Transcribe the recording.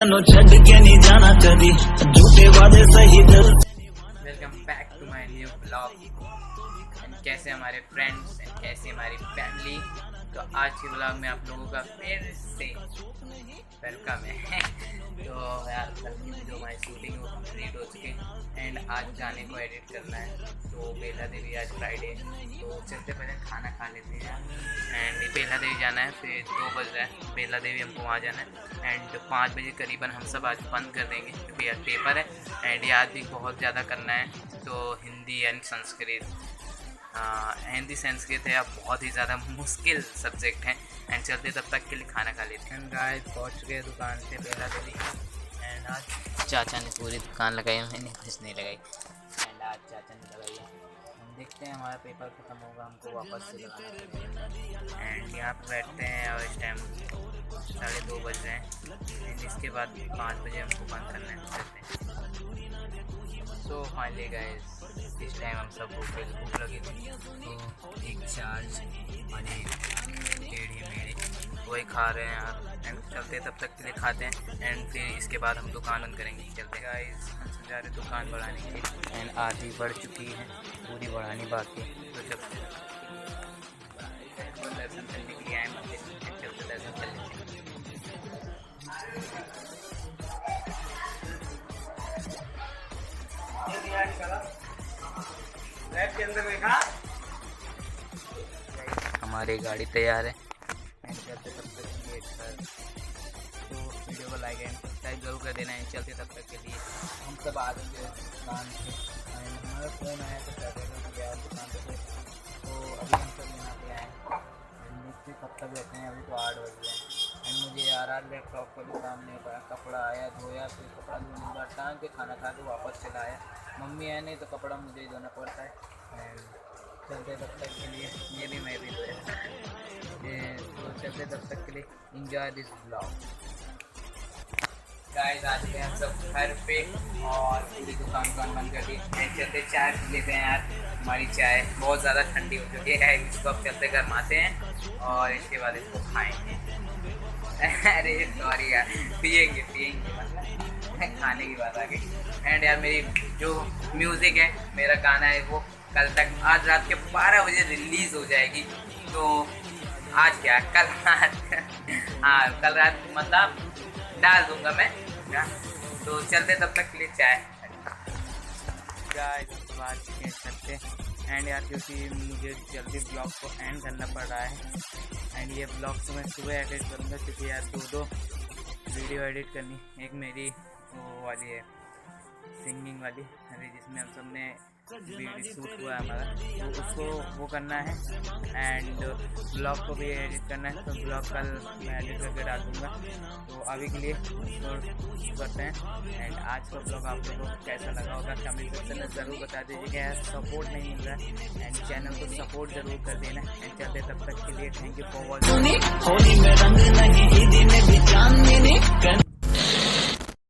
छड़ के नहीं जाना कभी झूठे वादे सही दिल। Welcome back to my new blog. And कैसे हमारे फ्रेंड्स एंड कैसे हमारी फैमिली। तो आज के ब्लॉग में आप लोगों का फिर से वेलकम है। तो यार कल की जो हमारी शूटिंग वो कंप्लीट हो चुकी है एंड आज गाने को एडिट करना है। तो बेला देवी आज फ्राइडे, तो चलते पहले खाना खा लेते हैं एंड बेला देवी जाना है। फिर 2 बज रहा है, बेला देवी हमको वहाँ जाना है एंड 5 बजे करीबन हम सब आज बंद कर देंगे क्योंकि यार पेपर है एंड याद भी बहुत ज़्यादा करना है। तो हिंदी एंड संस्कृत, हिंदी संस्कृत है अब बहुत ही ज़्यादा मुश्किल सब्जेक्ट हैं एंड चलते तब तक के लिए खाना खा लेते हैं। गाइस पहुँच गए दुकान से बेला देवी एंड आज चाचा ने पूरी दुकान लगाई, मैंने कुछ नहीं लगाई एंड आज चाचा ने लगाई है। हम देखते हैं, हमारा पेपर ख़त्म होगा हमको वापस से लगाना एंड यहाँ पर बैठते हैं और इस टाइम 2:30 बज रहे हैं एंड इसके बाद 5 बजे हमको बंद करना है। चलते हैं। सो फाइनली गाइस इस टाइम हम सब भूख लगी थी तो एक चार्ज और एक टेढ़ी मेढ़ी वही खा रहे हैं यार एंड चलते तब तक के लिए खाते हैं एंड फिर इसके बाद हम दुकान बंद करेंगे। चलते गाइस हम सब जा रहे दुकान बढ़ाने के लिए एंड आधी बढ़ चुकी है, पूरी बढ़ानी बाकी है। तो जब दर्शन करने के लिए आए मंदिर, चलते दर्शन कर लेते हैं। हमारी गाड़ी तैयार है एंड चलते तब तक के लिए तो वीडियो को लाइक एंड सब्सक्राइब जरूर कर देना है। चलते तब तक के लिए हम सब आ जाएंगे दुकान से एंड हमारा फ़ोन आया तो क्या दुकान पे तो अभी हम सब यहाँ पे आए एंड देखते कब तक बैठे हैं। अभी तो 8 बज गए एंड मुझे यार लैपटॉप का भी काम नहीं पड़ा। कपड़ा आया धोया, फिर कपड़ा धोने के बाद टांग के खाना खा के वापस चला आया। मम्मी है नहीं तो कपड़ा मुझे ही धोना पड़ता है एंड चलते तब तक के लिए ये भी मैं भी धोया। तो चलते तब तक के लिए इंजॉय दिस ब्लॉग। गाइस आज के हम सब घर पे और पूरी दुकान बंद कर दी एंड चलते चाय पी लेते हैं यार। हमारी चाय बहुत ज़्यादा ठंडी हो चुकी है, इसको अब चलते गरमाते हैं और इसके बाद इसको खाएंगे। अरे सॉरी यार, पियेंगे मतलब खाने की बात आ गई एंड यार मेरी जो म्यूज़िक है, मेरा गाना है वो कल तक आज रात के 12 बजे रिलीज़ हो जाएगी। तो आज क्या कल हाँ कल रात मतलब डाल दूंगा मैं। तो चलते तब तक के लिए चाय आज चलते एंड यार क्योंकि मुझे जल्दी ब्लॉग को एंड करना पड़ रहा है एंड ये ब्लॉग तो मैं सुबह एडिट करूँगा क्योंकि यार 2 वीडियो एडिट करनी। एक मेरी वो वाली है सिंगिंग वाली, अभी जिसमें हम सब ने वीडियो शूट हुआ है हमारा, तो उसको वो करना है एंड ब्लॉग को भी एडिट करना है। तो ब्लॉग कल मैं एडिट करके डाल दूँगा। तो अभी के लिए इसको करते हैं एंड आज का ब्लॉग आप लोगों को कैसा लगा होगा कमेंट सेक्शन में ज़रूर बता दीजिएगा। यार सपोर्ट नहीं मिल रहा है एंड चैनल को सपोर्ट ज़रूर कर देना एंड चलते तब तक के लिए थैंक यू फॉर वॉचिंग।